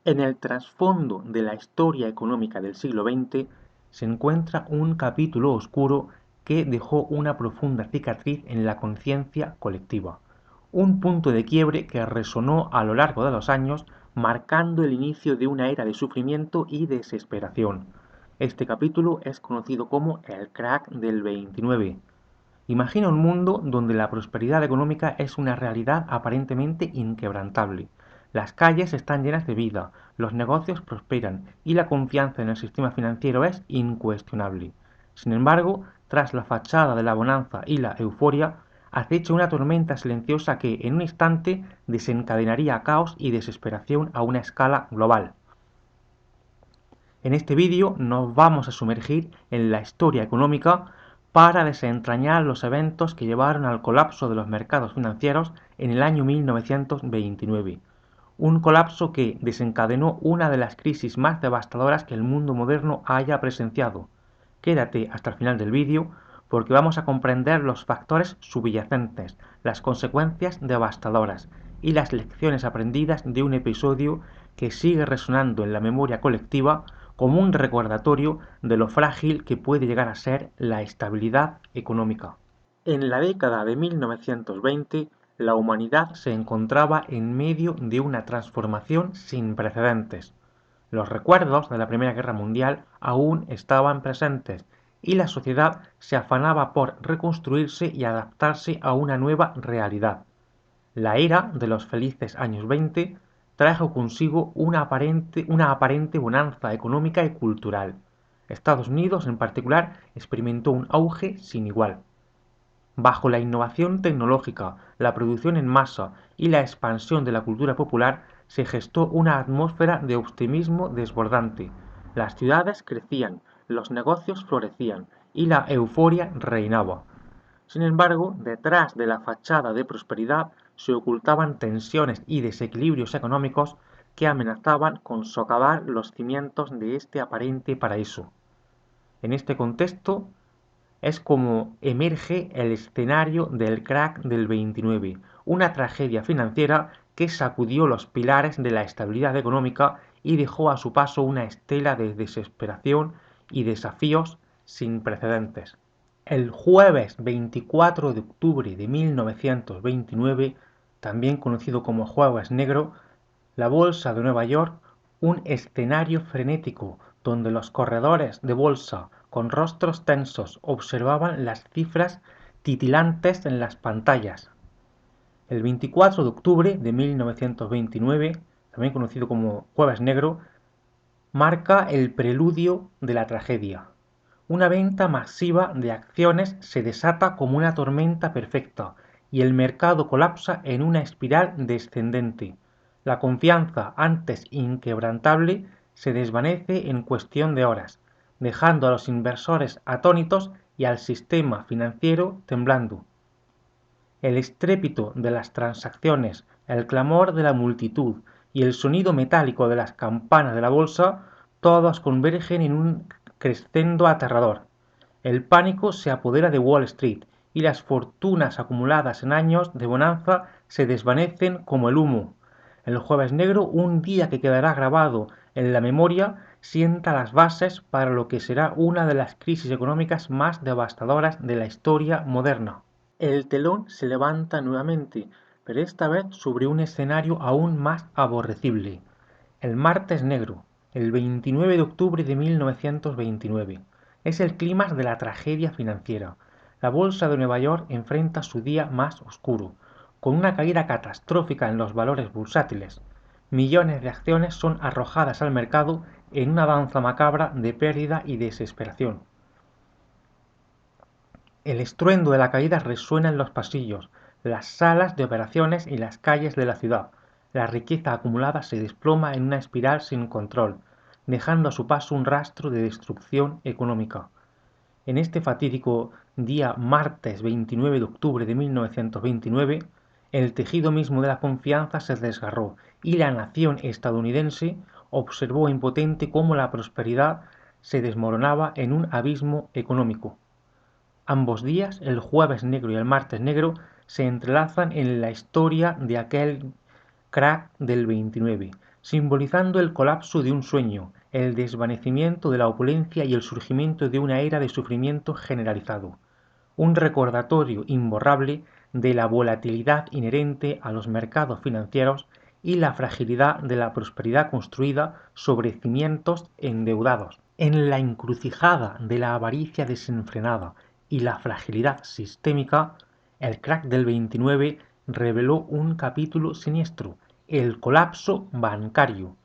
En el trasfondo de la historia económica del siglo XX se encuentra un capítulo oscuro que dejó una profunda cicatriz en la conciencia colectiva, un punto de quiebre que resonó a lo largo de los años, marcando el inicio de una era de sufrimiento y desesperación. Este capítulo es conocido como el crack del 29. Imagina un mundo donde la prosperidad económica es una realidad aparentemente inquebrantable. Las calles están llenas de vida, los negocios prosperan y la confianza en el sistema financiero es incuestionable. Sin embargo, tras la fachada de la bonanza y la euforia, acecha una tormenta silenciosa que en un instante desencadenaría caos y desesperación a una escala global. En este vídeo nos vamos a sumergir en la historia económica para desentrañar los eventos que llevaron al colapso de los mercados financieros en el año 1929. Un colapso que desencadenó una de las crisis más devastadoras que el mundo moderno haya presenciado. Quédate hasta el final del vídeo porque vamos a comprender los factores subyacentes, las consecuencias devastadoras y las lecciones aprendidas de un episodio que sigue resonando en la memoria colectiva como un recordatorio de lo frágil que puede llegar a ser la estabilidad económica. En la década de 1920, la humanidad se encontraba en medio de una transformación sin precedentes. Los recuerdos de la Primera Guerra Mundial aún estaban presentes y la sociedad se afanaba por reconstruirse y adaptarse a una nueva realidad. La era de los felices años 20 trajo consigo una aparente bonanza económica y cultural. Estados Unidos, en particular, experimentó un auge sin igual. Bajo la innovación tecnológica, la producción en masa y la expansión de la cultura popular, se gestó una atmósfera de optimismo desbordante. Las ciudades crecían, los negocios florecían y la euforia reinaba. Sin embargo, detrás de la fachada de prosperidad se ocultaban tensiones y desequilibrios económicos que amenazaban con socavar los cimientos de este aparente paraíso. En este contexto es como emerge el escenario del crack del 29, una tragedia financiera que sacudió los pilares de la estabilidad económica y dejó a su paso una estela de desesperación y desafíos sin precedentes. El jueves 24 de octubre de 1929, también conocido como Jueves Negro, la Bolsa de Nueva York, un escenario frenético donde los corredores de bolsa con rostros tensos observaban las cifras titilantes en las pantallas. El 24 de octubre de 1929, también conocido como Jueves Negro, marca el preludio de la tragedia. Una venta masiva de acciones se desata como una tormenta perfecta y el mercado colapsa en una espiral descendente. La confianza, antes inquebrantable, se desvanece en cuestión de horas, dejando a los inversores atónitos y al sistema financiero temblando. El estrépito de las transacciones, el clamor de la multitud y el sonido metálico de las campanas de la bolsa, todos convergen en un crescendo aterrador. El pánico se apodera de Wall Street y las fortunas acumuladas en años de bonanza se desvanecen como el humo. El Jueves Negro, un día que quedará grabado en la memoria, sienta las bases para lo que será una de las crisis económicas más devastadoras de la historia moderna. El telón se levanta nuevamente, pero esta vez sobre un escenario aún más aborrecible. El Martes Negro, el 29 de octubre de 1929. Es el clímax de la tragedia financiera. La bolsa de Nueva York enfrenta su día más oscuro, con una caída catastrófica en los valores bursátiles. Millones de acciones son arrojadas al mercado en una danza macabra de pérdida y desesperación. El estruendo de la caída resuena en los pasillos, las salas de operaciones y las calles de la ciudad. La riqueza acumulada se desploma en una espiral sin control, dejando a su paso un rastro de destrucción económica. En este fatídico día martes 29 de octubre de 1929, el tejido mismo de la confianza se desgarró y la nación estadounidense observó impotente cómo la prosperidad se desmoronaba en un abismo económico. Ambos días, el Jueves Negro y el Martes Negro, se entrelazan en la historia de aquel crack del 29. simbolizando el colapso de un sueño, el desvanecimiento de la opulencia y el surgimiento de una era de sufrimiento generalizado. Un recordatorio imborrable de la volatilidad inherente a los mercados financieros y la fragilidad de la prosperidad construida sobre cimientos endeudados. En la encrucijada de la avaricia desenfrenada y la fragilidad sistémica, el crack del 29 reveló un capítulo siniestro, el colapso bancario.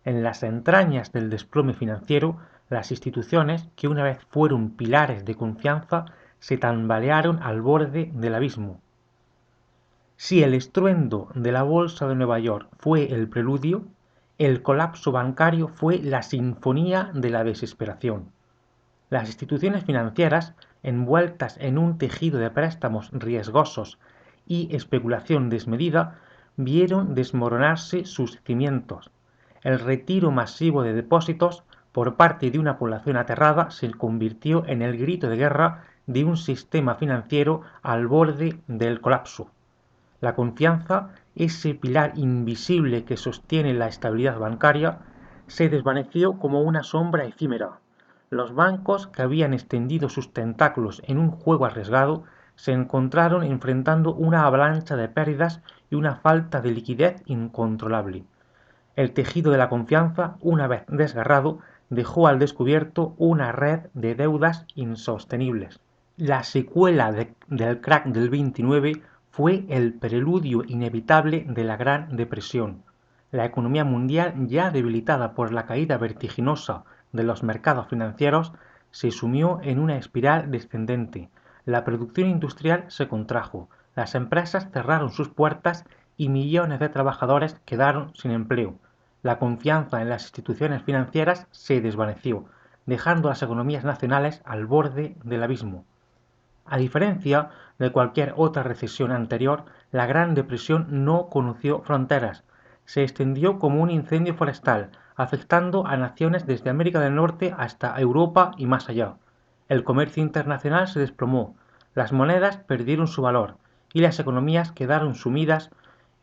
En las entrañas del desplome financiero, las instituciones, que una vez fueron pilares de confianza, se tambalearon al borde del abismo. Si el estruendo de la Bolsa de Nueva York fue el preludio, el colapso bancario fue la sinfonía de la desesperación. Las instituciones financieras, envueltas en un tejido de préstamos riesgosos y especulación desmedida, vieron desmoronarse sus cimientos. El retiro masivo de depósitos por parte de una población aterrada se convirtió en el grito de guerra de un sistema financiero al borde del colapso. La confianza, ese pilar invisible que sostiene la estabilidad bancaria, se desvaneció como una sombra efímera. Los bancos, que habían extendido sus tentáculos en un juego arriesgado, se encontraron enfrentando una avalancha de pérdidas y una falta de liquidez incontrolable. El tejido de la confianza, una vez desgarrado, dejó al descubierto una red de deudas insostenibles. La secuela del crack del 29 fue el preludio inevitable de la Gran Depresión. La economía mundial, ya debilitada por la caída vertiginosa de los mercados financieros, se sumió en una espiral descendente. La producción industrial se contrajo, las empresas cerraron sus puertas y millones de trabajadores quedaron sin empleo. La confianza en las instituciones financieras se desvaneció, dejando a las economías nacionales al borde del abismo. A diferencia de cualquier otra recesión anterior, la Gran Depresión no conoció fronteras. Se extendió como un incendio forestal, afectando a naciones desde América del Norte hasta Europa y más allá. El comercio internacional se desplomó, las monedas perdieron su valor y las economías quedaron sumidas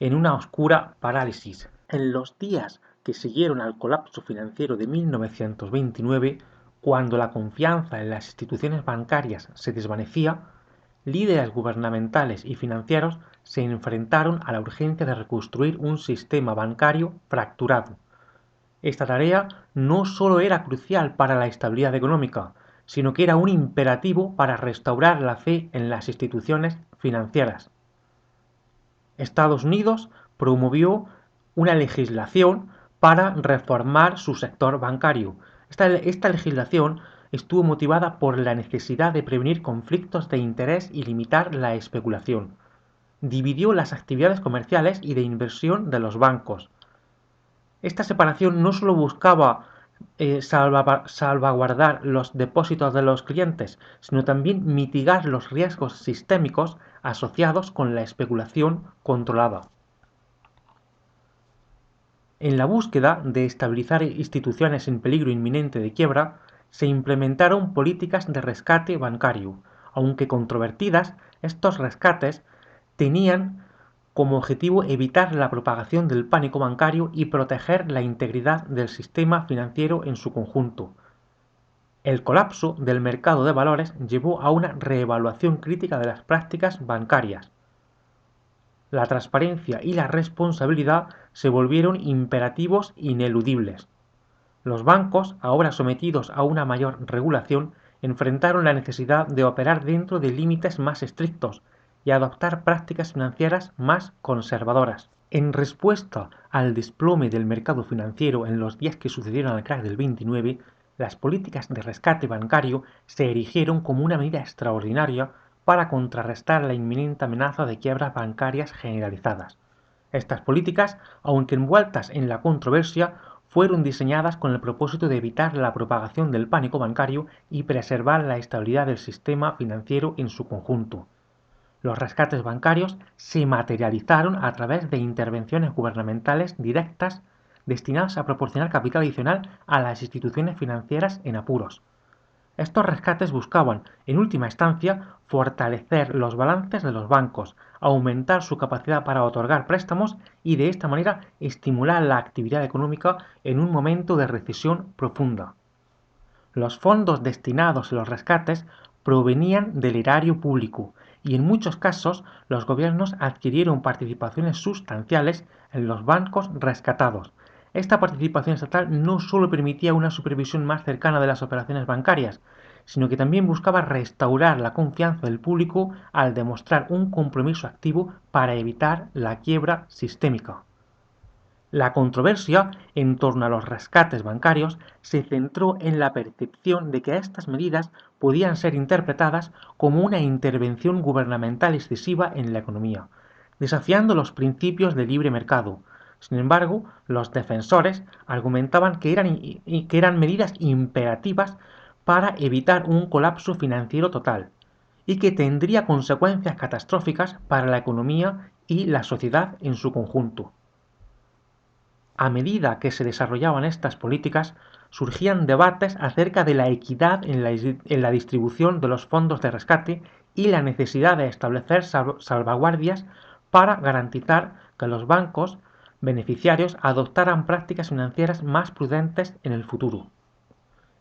en una oscura parálisis. En los días que siguieron al colapso financiero de 1929, cuando la confianza en las instituciones bancarias se desvanecía, líderes gubernamentales y financieros se enfrentaron a la urgencia de reconstruir un sistema bancario fracturado. Esta tarea no solo era crucial para la estabilidad económica, sino que era un imperativo para restaurar la fe en las instituciones financieras. Estados Unidos promovió una legislación para reformar su sector bancario. Esta legislación estuvo motivada por la necesidad de prevenir conflictos de interés y limitar la especulación. Dividió las actividades comerciales y de inversión de los bancos. Esta separación no solo buscaba salvaguardar los depósitos de los clientes, sino también mitigar los riesgos sistémicos asociados con la especulación controlada. En la búsqueda de estabilizar instituciones en peligro inminente de quiebra, se implementaron políticas de rescate bancario. Aunque controvertidas, estos rescates tenían como objetivo evitar la propagación del pánico bancario y proteger la integridad del sistema financiero en su conjunto. El colapso del mercado de valores llevó a una reevaluación crítica de las prácticas bancarias. La transparencia y la responsabilidad se volvieron imperativos ineludibles. Los bancos, ahora sometidos a una mayor regulación, enfrentaron la necesidad de operar dentro de límites más estrictos y adoptar prácticas financieras más conservadoras. En respuesta al desplome del mercado financiero en los días que sucedieron al crack del 29, las políticas de rescate bancario se erigieron como una medida extraordinaria para contrarrestar la inminente amenaza de quiebras bancarias generalizadas. Estas políticas, aunque envueltas en la controversia, fueron diseñadas con el propósito de evitar la propagación del pánico bancario y preservar la estabilidad del sistema financiero en su conjunto. Los rescates bancarios se materializaron a través de intervenciones gubernamentales directas destinadas a proporcionar capital adicional a las instituciones financieras en apuros. Estos rescates buscaban, en última instancia, fortalecer los balances de los bancos, aumentar su capacidad para otorgar préstamos y de esta manera estimular la actividad económica en un momento de recesión profunda. Los fondos destinados a los rescates provenían del erario público y en muchos casos los gobiernos adquirieron participaciones sustanciales en los bancos rescatados. Esta participación estatal no solo permitía una supervisión más cercana de las operaciones bancarias, sino que también buscaba restaurar la confianza del público al demostrar un compromiso activo para evitar la quiebra sistémica. La controversia en torno a los rescates bancarios se centró en la percepción de que estas medidas podían ser interpretadas como una intervención gubernamental excesiva en la economía, desafiando los principios de libre mercado. Sin embargo, los defensores argumentaban que eran medidas imperativas para evitar un colapso financiero total y que tendría consecuencias catastróficas para la economía y la sociedad en su conjunto. A medida que se desarrollaban estas políticas, surgían debates acerca de la equidad en la distribución de los fondos de rescate y la necesidad de establecer salvaguardias para garantizar que los bancos beneficiarios adoptaran prácticas financieras más prudentes en el futuro.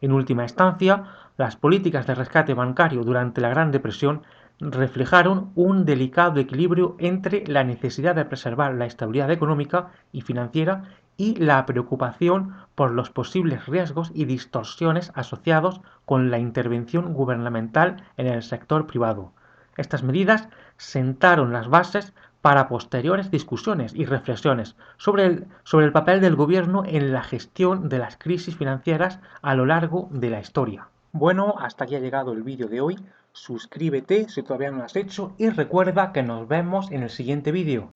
En última instancia, las políticas de rescate bancario durante la Gran Depresión reflejaron un delicado equilibrio entre la necesidad de preservar la estabilidad económica y financiera y la preocupación por los posibles riesgos y distorsiones asociados con la intervención gubernamental en el sector privado. Estas medidas sentaron las bases para posteriores discusiones y reflexiones sobre el papel del gobierno en la gestión de las crisis financieras a lo largo de la historia. Bueno, hasta aquí ha llegado el vídeo de hoy. Suscríbete si todavía no lo has hecho y recuerda que nos vemos en el siguiente vídeo.